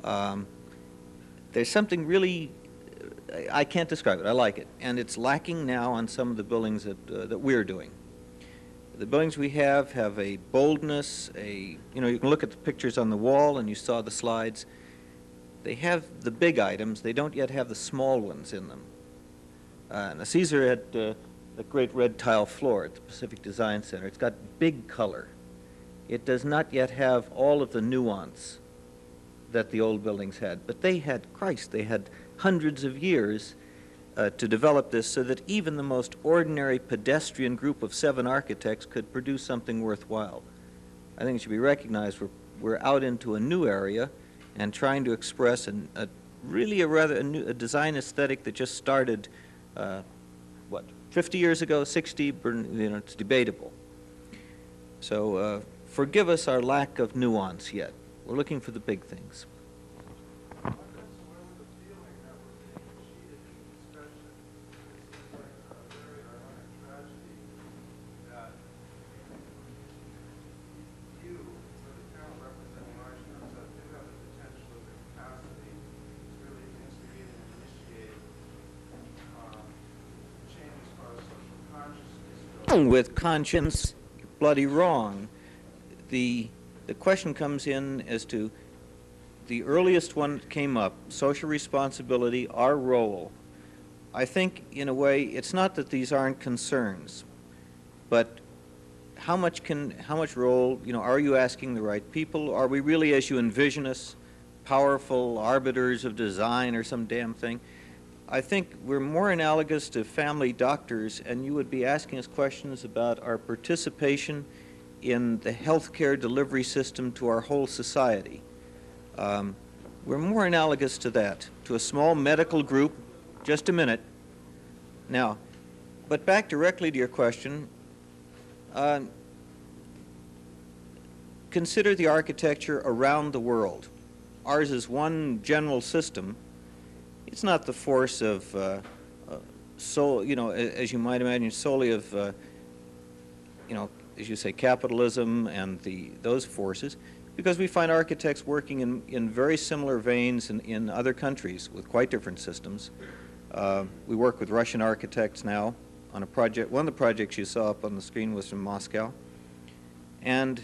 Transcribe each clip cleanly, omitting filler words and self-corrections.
Um, there's something really, I can't describe it, I like it, and it's lacking now on some of the buildings that we're doing. The buildings we have a boldness, you can look at the pictures on the wall and you saw the slides. They have the big items, they don't yet have the small ones in them. Now Cesar had the great red tile floor at the Pacific Design Center. It's got big color. It does not yet have all of the nuance that the old buildings had, but they had, Christ, they had hundreds of years to develop this so that even the most ordinary pedestrian group of 7 architects could produce something worthwhile. I think it should be recognized we're out into a new area and trying to express really a design aesthetic that just started, 50 years ago, 60, it's debatable. So forgive us our lack of nuance yet. We're looking for the big things. With conscience, bloody wrong. The question comes in as to the earliest one that came up, social responsibility, our role. I think, in a way, it's not that these aren't concerns, but how much role, are you asking the right people? Are we really, as you envision us, powerful arbiters of design or some damn thing? I think we're more analogous to family doctors, and you would be asking us questions about our participation in the healthcare delivery system to our whole society. We're more analogous to that, to a small medical group. Just a minute. Now, but back directly to your question, consider the architecture around the world. Ours is one general system. It's not the force of, as you might imagine, solely of, as you say, capitalism and those forces, because we find architects working in very similar veins in other countries with quite different systems. We work with Russian architects now on a project. One of the projects you saw up on the screen was from Moscow. And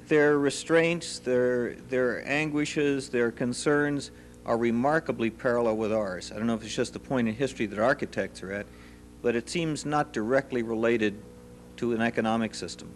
their restraints, their anguishes, their concerns are remarkably parallel with ours. I don't know if it's just the point in history that architects are at, but it seems not directly related to an economic system.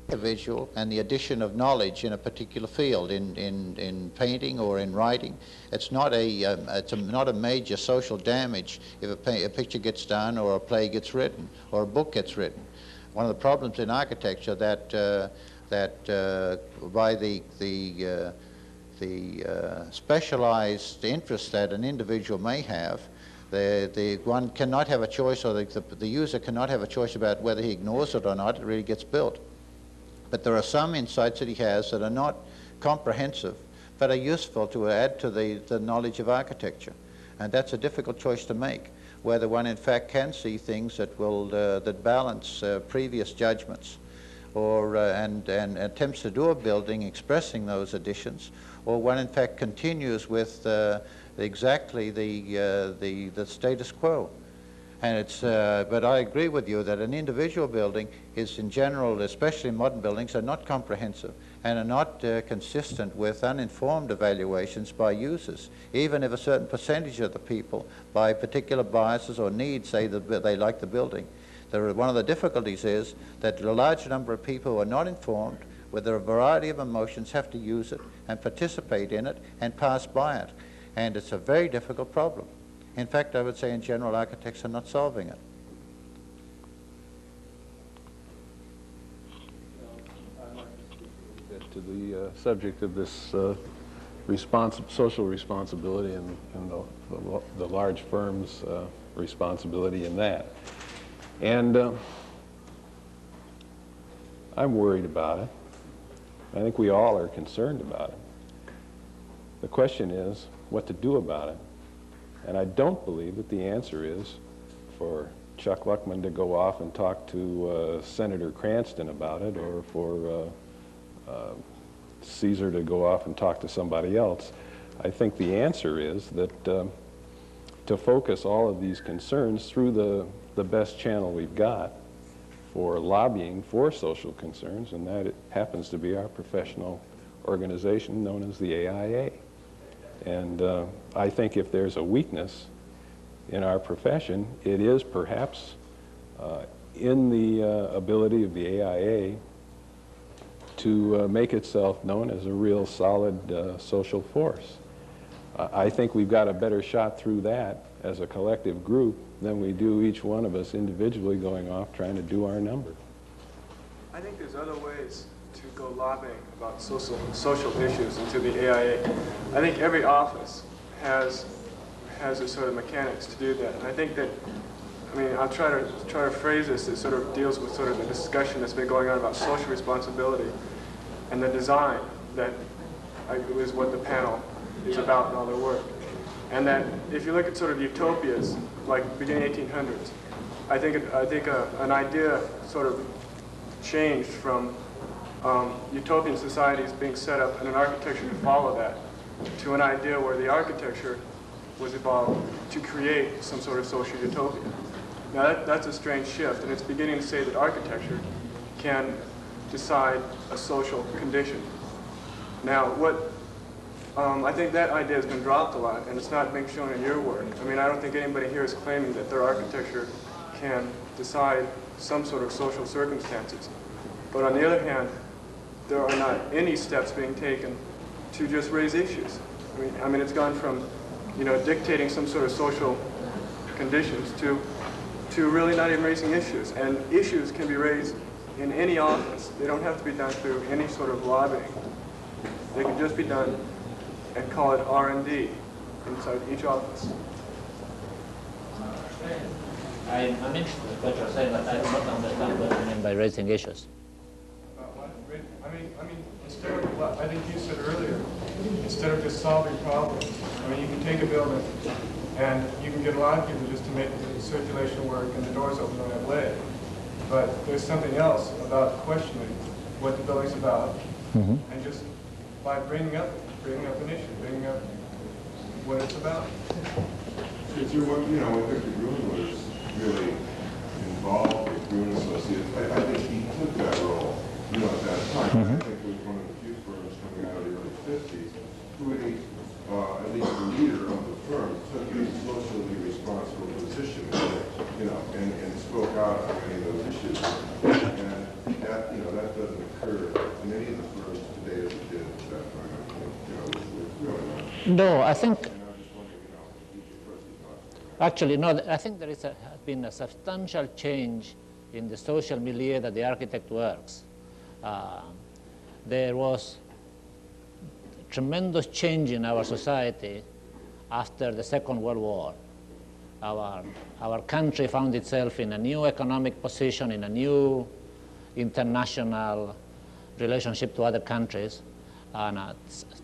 Visual and the addition of knowledge in a particular field, in painting or in writing. It's not a major social damage if a picture gets done or a play gets written or a book gets written. One of the problems in architecture that by the specialized interest that an individual may have, one cannot have a choice, or the user cannot have a choice about whether he ignores it or not. It really gets built. But there are some insights that he has that are not comprehensive, but are useful to add to the knowledge of architecture. And that's a difficult choice to make, whether one in fact can see things that will that balance previous judgments, or and attempts to do a building expressing those additions, or one in fact continues with exactly the status quo. And it's, but I agree with you that an individual building is in general, especially modern buildings, are not comprehensive and are not consistent with uninformed evaluations by users. Even if a certain percentage of the people, by particular biases or needs, say that they like the building, One of the difficulties is that a large number of people who are not informed, with a variety of emotions, have to use it and participate in it and pass by it. And it's a very difficult problem. In fact, I would say in general, architects are not solving it. I'd like to speak a little bit to the subject of this social responsibility and the large firms' responsibility in that. And I'm worried about it. I think we all are concerned about it. The question is what to do about it. And I don't believe that the answer is for Chuck Luckman to go off and talk to Senator Cranston about it, or for Cesar to go off and talk to somebody else. I think the answer is that to focus all of these concerns through the best channel we've got for lobbying for social concerns, and that it happens to be our professional organization known as the AIA. And I think if there's a weakness in our profession, it is perhaps in the ability of the AIA to make itself known as a real solid social force. I think we've got a better shot through that as a collective group than we do each one of us individually going off trying to do our number. I think there's other ways to go lobbying about social issues into the AIA. I think every office has a sort of mechanics to do that. And I think that, I mean, I'll try to phrase this that sort of deals with sort of the discussion that's been going on about social responsibility and the design that is what the panel is about in all their work. And that if you look at sort of utopias, like beginning 1800s, I think an idea sort of changed from utopian societies being set up and an architecture to follow that, to an idea where the architecture was evolved to create some sort of social utopia. Now that's a strange shift, and it's beginning to say that architecture can decide a social condition. Now I think that idea has been dropped a lot, and it's not being shown in your work. I mean, I don't think anybody here is claiming that their architecture can decide some sort of social circumstances. But on the other hand, there are not any steps being taken to just raise issues. I mean, it's gone from, dictating some sort of social conditions to really not even raising issues. And issues can be raised in any office. They don't have to be done through any sort of lobbying. They can just be done and call it R&D inside each office. I'm interested in what you're saying, but I do not understand what you mean by raising issues. I mean, instead of, I think you said earlier, instead of just solving problems, I mean, you can take a building and you can get a lot of people just to make the circulation work and the doors open on that way. But there's something else about questioning what the building's about, and just by bringing up an issue, bringing up what it's about. Since you were, when Victor Gruen was really involved with Gruen Associates, I think he took that role, at that time. I think it was one of the few firms coming out of the early 50s who really, at least the leader of the firm, took a socially responsible position, and spoke out on many of those issues. And that, that doesn't occur in any of the firms today as it did at that time. No, I think, actually, no, I think there has been a substantial change in the social milieu that the architect works. There was tremendous change in our society after the Second World War. Our country found itself in a new economic position, in a new international relationship to other countries, and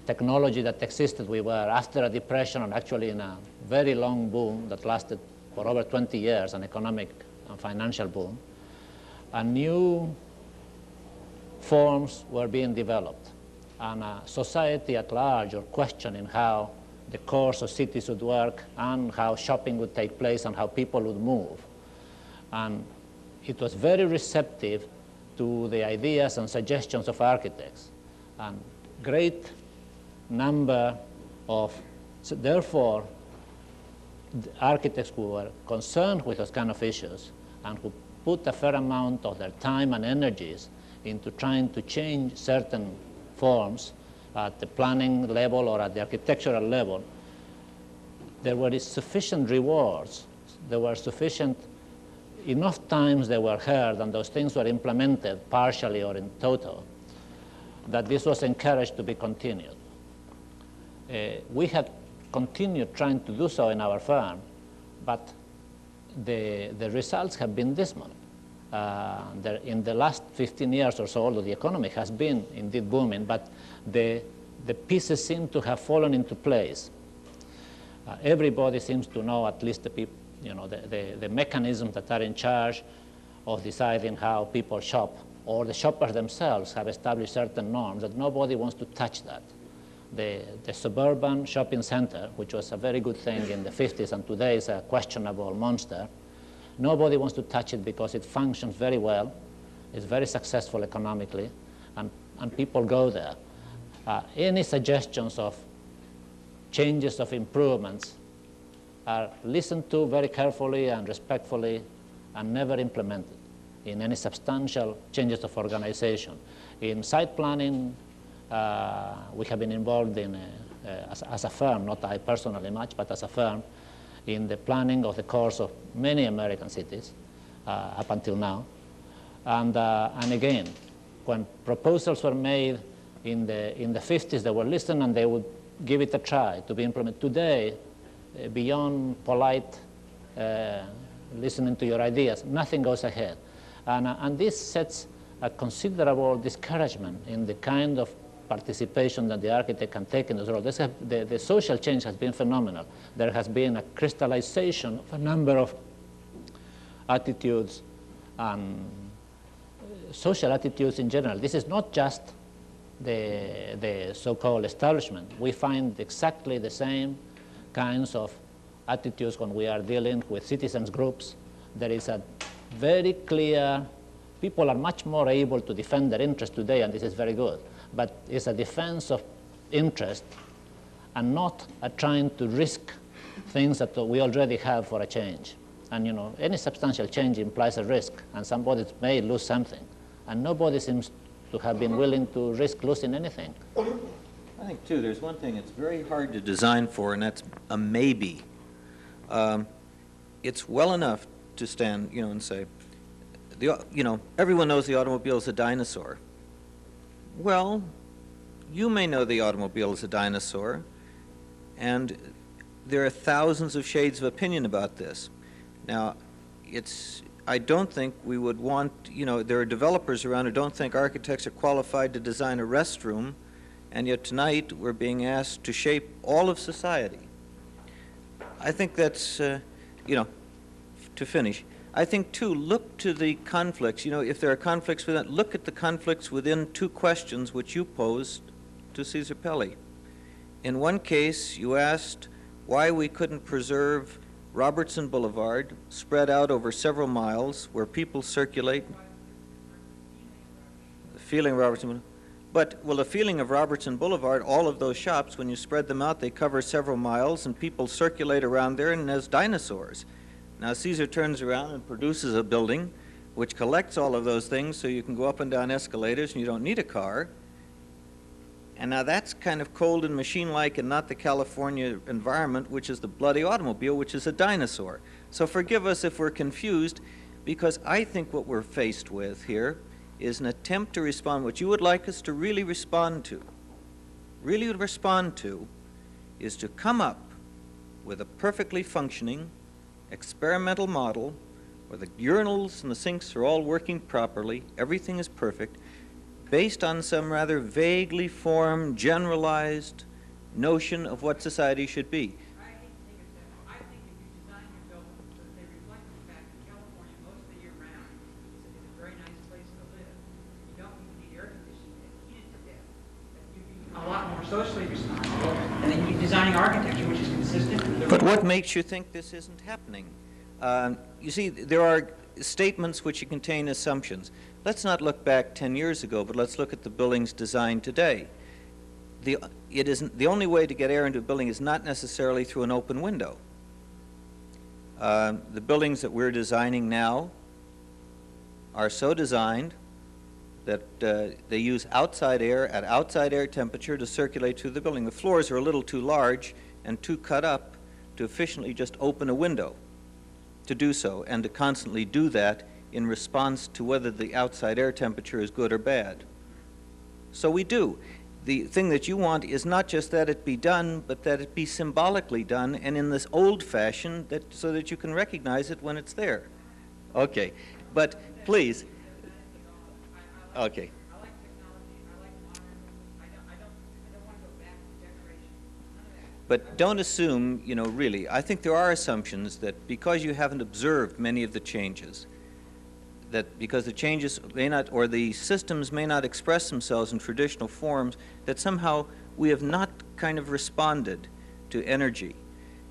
technology that existed. We were after a depression and actually in a very long boom that lasted for over 20 years, an economic and financial boom. And new forms were being developed. And society at large were questioning how the course of cities would work and how shopping would take place and how people would move. And it was very receptive to the ideas and suggestions of architects. And great number of, so therefore, the architects who were concerned with those kind of issues and who put a fair amount of their time and energies into trying to change certain forms at the planning level or at the architectural level, there were sufficient rewards, there were enough times they were heard and those things were implemented partially or in total, that this was encouraged to be continued. We have continued trying to do so in our firm, but the results have been dismal. In the last 15 years or so, although the economy has been indeed booming, but the pieces seem to have fallen into place. Everybody seems to know, at least the mechanisms that are in charge of deciding how people shop, or the shoppers themselves have established certain norms that nobody wants to touch that. The suburban shopping center, which was a very good thing in the 50s and today is a questionable monster, nobody wants to touch it because it functions very well, it's very successful economically, and people go there. Any suggestions of changes of improvements are listened to very carefully and respectfully and never implemented in any substantial changes of organization. In site planning, we have been involved in, as a firm, not I personally much, but as a firm, in the planning of the course of many American cities up until now. And again, when proposals were made in the 50s, they were listened and they would give it a try to be implemented. Today, beyond polite listening to your ideas, nothing goes ahead. And this sets a considerable discouragement in the kind of participation that the architect can take in this role. The social change has been phenomenal. There has been a crystallization of a number of attitudes and social attitudes in general. This is not just the so-called establishment. We find exactly the same kinds of attitudes when we are dealing with citizens groups. There is a very clear, people are much more able to defend their interests today, and this is very good. But it's a defense of interest and not a trying to risk things that we already have for a change. And any substantial change implies a risk, and somebody may lose something. And nobody seems to have been willing to risk losing anything. I think, too, there's one thing it's very hard to design for, and that's a maybe. It's well enough to stand, and say, everyone knows the automobile is a dinosaur. Well, you may know the automobile is a dinosaur, and there are thousands of shades of opinion about this. Now, I don't think we would want, there are developers around who don't think architects are qualified to design a restroom, and yet tonight we're being asked to shape all of society. I think that's, to finish, I think, too, look to the conflicts. If there are conflicts within, look at the conflicts within two questions which you posed to Cesar Pelli. In one case, you asked why we couldn't preserve Robertson Boulevard, spread out over several miles, where people circulate. The feeling of Robertson Boulevard. But, well, the feeling of Robertson Boulevard, all of those shops, when you spread them out, they cover several miles, and people circulate around there, and as dinosaurs. Now, Cesar turns around and produces a building which collects all of those things so you can go up and down escalators and you don't need a car. And now that's kind of cold and machine-like and not the California environment, which is the bloody automobile, which is a dinosaur. So forgive us if we're confused, because I think what we're faced with here is an attempt to respond. What you would like us to really respond to, is to come up with a perfectly functioning experimental model where the urinals and the sinks are all working properly, everything is perfect, based on some rather vaguely formed, generalized notion of what society should be. I think if you design your buildings so that they reflect the fact that California most of the year round is a very nice place to live. You don't need air conditioning and heat it to death. You'd be a lot more socially responsible, and then you're designing architecture which is consistent with the... But what makes you think this isn't happening? You see, there are statements which contain assumptions. Let's not look back 10 years ago, but let's look at the buildings designed today. The only way to get air into a building is not necessarily through an open window. The buildings that we're designing now are so designed that they use outside air at outside air temperature to circulate through the building. The floors are a little too large and too cut up to efficiently just open a window to do so, and to constantly do that in response to whether the outside air temperature is good or bad. So we do. The thing that you want is not just that it be done, but that it be symbolically done, and in this old fashion, so that you can recognize it when it's there. Okay, but please. Okay. I like technology, I like modern, I don't want to go back to generations, none of that. But don't assume, you know, really, I think there are assumptions that because you haven't observed many of the changes, that because the changes may not, or the systems may not express themselves in traditional forms, that somehow we have not kind of responded to energy.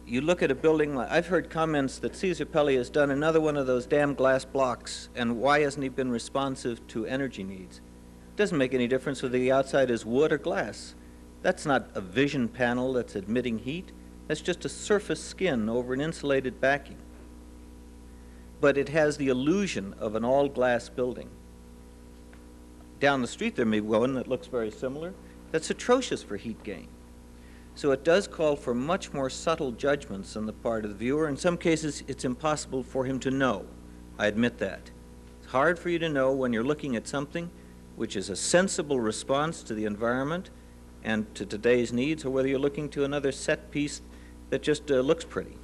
You look at a building, I've heard comments that Cesar Pelli has done another one of those damn glass blocks, and why hasn't he been responsive to energy needs? It doesn't make any difference whether the outside is wood or glass. That's not a vision panel that's emitting heat. That's just a surface skin over an insulated backing. But it has the illusion of an all-glass building. Down the street there may be one that looks very similar. That's atrocious for heat gain. So it does call for much more subtle judgments on the part of the viewer. In some cases, it's impossible for him to know. I admit that. It's hard for you to know when you're looking at something which is a sensible response to the environment and to today's needs, or whether you're looking to another set piece that just looks pretty.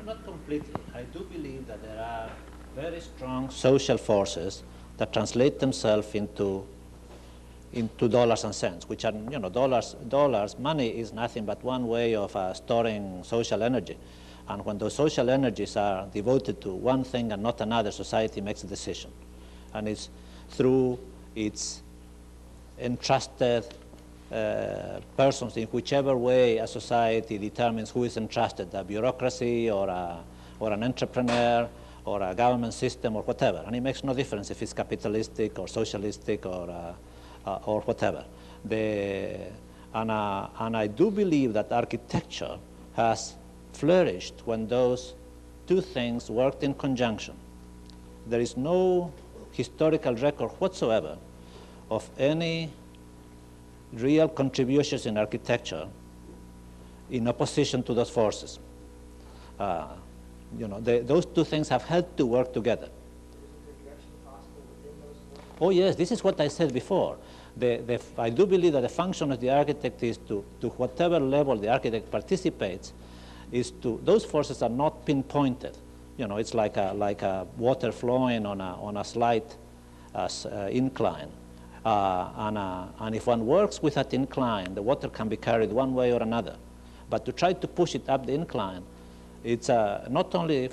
Not completely. I do believe that there are very strong social forces that translate themselves into dollars and cents, which are, you know, dollars, money is nothing but one way of storing social energy. And when those social energies are devoted to one thing and not another, society makes a decision. And it's through its entrusted persons, in whichever way a society determines who is entrusted, a bureaucracy or an entrepreneur or a government system or whatever. And it makes no difference if it's capitalistic or socialistic or whatever. And I do believe that architecture has flourished when those two things worked in conjunction. There is no historical record whatsoever of any real contributions in architecture in opposition to those forces. You know, those two things have had to work together. Oh yes, this is what I said before. I do believe that the function of the architect is to whatever level the architect participates, is to, those forces are not pinpointed. You know, it's like a water flowing on a slight incline. And if one works with that incline, the water can be carried one way or another. But to try to push it up the incline, it's not only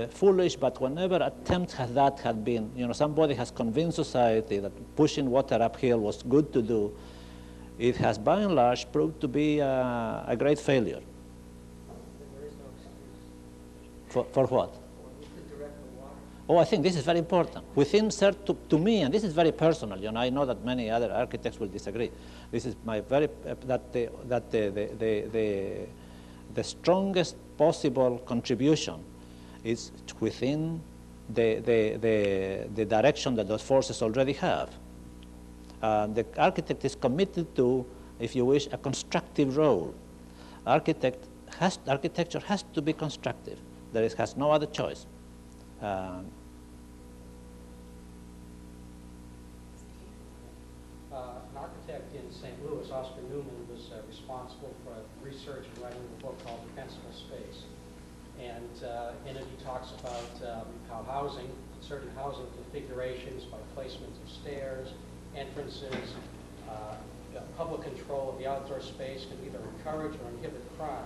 foolish, but whenever attempts at that had been, you know, somebody has convinced society that pushing water uphill was good to do, it has by and large proved to be a great failure. There is no excuse. For what? Oh, I think this is very important. Within to me, and this is very personal, you know, I know that many other architects will disagree. This is my very, the strongest possible contribution is within the direction that those forces already have. The architect is committed to, if you wish, a constructive role. Architecture has to be constructive. Has no other choice. An architect in St. Louis, Oscar Newman, was responsible for research and writing a book called Defensible Space. And in it he talks about how housing, certain housing configurations by placement of stairs, entrances, public control of the outdoor space can either encourage or inhibit crime.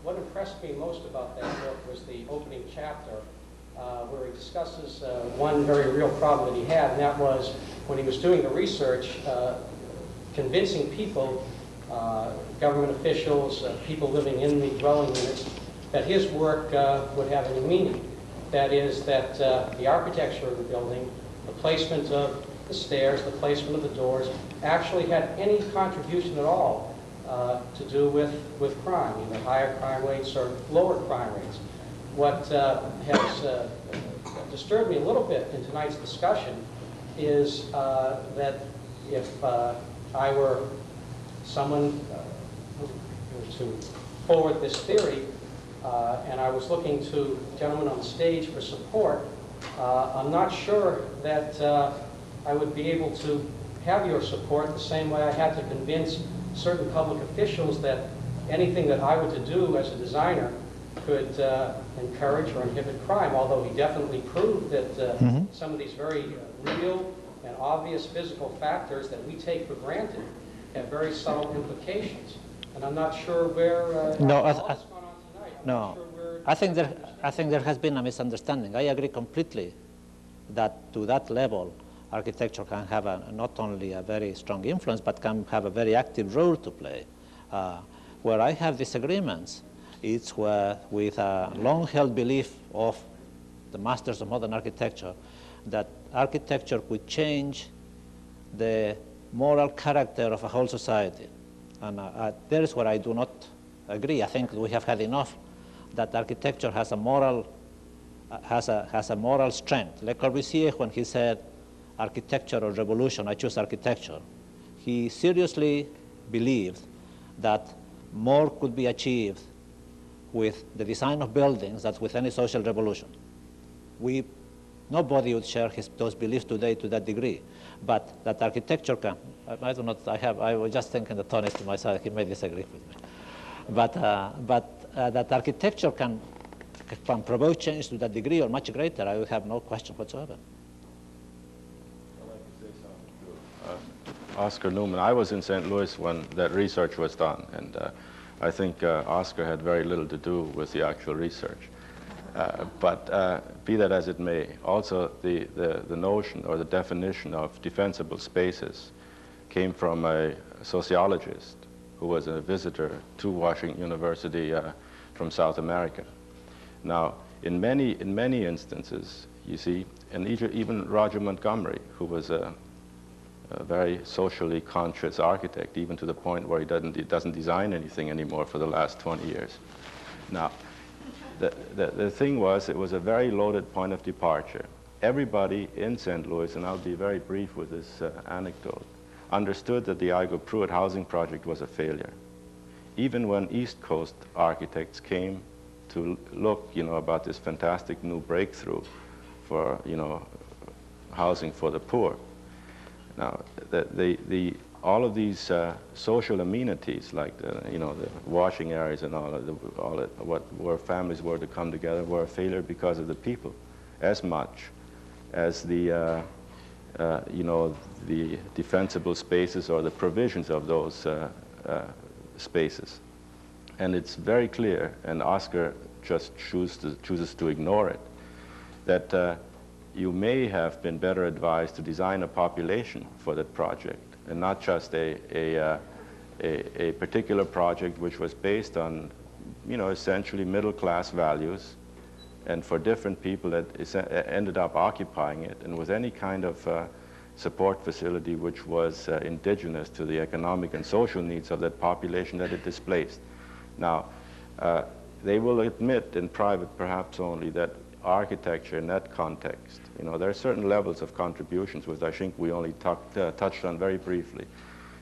What impressed me most about that book was the opening chapter where he discusses one very real problem that he had, and that was when he was doing the research, convincing people government officials, people living in the dwelling units, that his work would have any meaning. That is, that the architecture of the building, the placement of the stairs, the placement of the doors, actually had any contribution at all to do with crime, either higher crime rates or lower crime rates. What has disturbed me a little bit in tonight's discussion is that if I were someone to forward this theory, and I was looking to gentlemen on the stage for support, I'm not sure that I would be able to have your support the same way I had to convince certain public officials that anything that I were to do as a designer could encourage or inhibit crime, although he definitely proved that some of these very real and obvious physical factors that we take for granted have very subtle implications. And I'm not sure where No, what's going on tonight. I'm not sure where I think there has been a misunderstanding. I agree completely that to that level, architecture can have not only a very strong influence, but can have a very active role to play. Where I have disagreements, it's with a long-held belief of the masters of modern architecture that architecture could change the moral character of a whole society. And there is where I do not agree. I think we have had enough that architecture has a moral strength. Le Corbusier, when he said architecture or revolution, I choose architecture, he seriously believed that more could be achieved with the design of buildings than with any social revolution. Nobody would share those beliefs today to that degree, but that architecture can, I was just thinking that Tony to myself, he may disagree with me. But that architecture can provoke change to that degree or much greater, I would have no question whatsoever. I'd like to say something to Oscar Newman. I was in St. Louis when that research was done, and I think Oscar had very little to do with the actual research. But be that as it may, also the notion or the definition of defensible spaces came from a sociologist who was a visitor to Washington University from South America. Now, in many instances, you see, and even Roger Montgomery, who was a very socially conscious architect, even to the point where he doesn't design anything anymore for the last 20 years. Now, the thing was, it was a very loaded point of departure. Everybody in St. Louis, and I'll be very brief with this anecdote, understood that the Igo Pruitt housing project was a failure. Even when East Coast architects came to look, about this fantastic new breakthrough for, housing for the poor. Now, all of these social amenities, like the washing areas and where families were to come together, were a failure because of the people, as much as the defensible spaces or the provisions of those spaces. And it's very clear, and Oscar just chooses to ignore it, that you may have been better advised to design a population for that project, and not just a particular project which was based on, essentially middle-class values, and for different people that ended up occupying it, and with any kind of support facility which was indigenous to the economic and social needs of that population that it displaced. Now, they will admit in private, perhaps only, that architecture in that context, there are certain levels of contributions which I think we only touched on very briefly,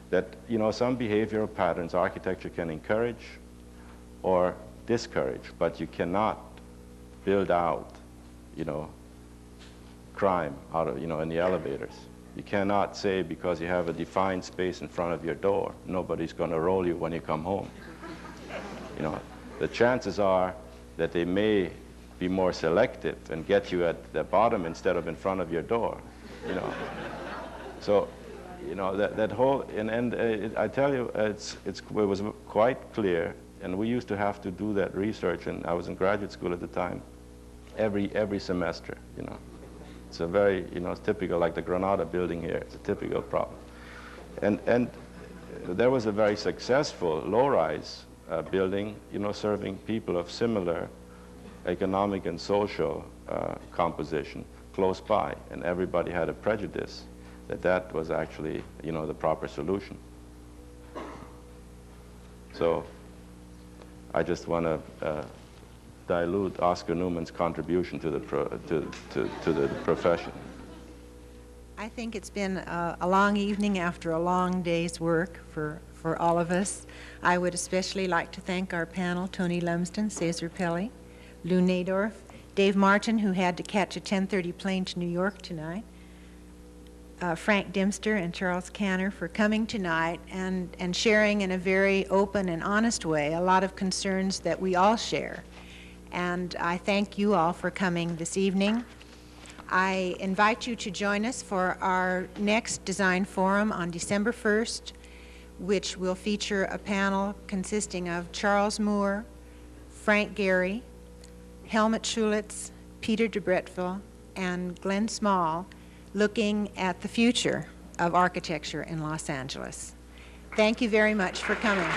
that, some behavioral patterns architecture can encourage or discourage, but you cannot build out, crime out of, in the elevators. You cannot say because you have a defined space in front of your door, nobody's going to roll you when you come home. The chances are that they may be more selective and get you at the bottom instead of in front of your door, So, that whole, I tell you, it was quite clear, and we used to have to do that research, and I was in graduate school at the time, every semester, It's a very, it's typical, like the Granada building here, it's a typical problem. And there was a very successful low-rise building, serving people of similar economic and social composition close by, and everybody had a prejudice that that was actually, the proper solution. So I just want to dilute Oscar Newman's contribution to the profession. I think it's been a long evening after a long day's work for all of us. I would especially like to thank our panel, Tony Lumsden, Cesar Pelli, Lou Naorf, Dave Martin, who had to catch a 10:30 plane to New York tonight, Frank Dimster and Charles Canner for coming tonight and sharing in a very open and honest way a lot of concerns that we all share. And I thank you all for coming this evening. I invite you to join us for our next design forum on December 1st, which will feature a panel consisting of Charles Moore, Frank Gehry, Helmut Schulitz, Peter de Bretteville, and Glenn Small, looking at the future of architecture in Los Angeles. Thank you very much for coming.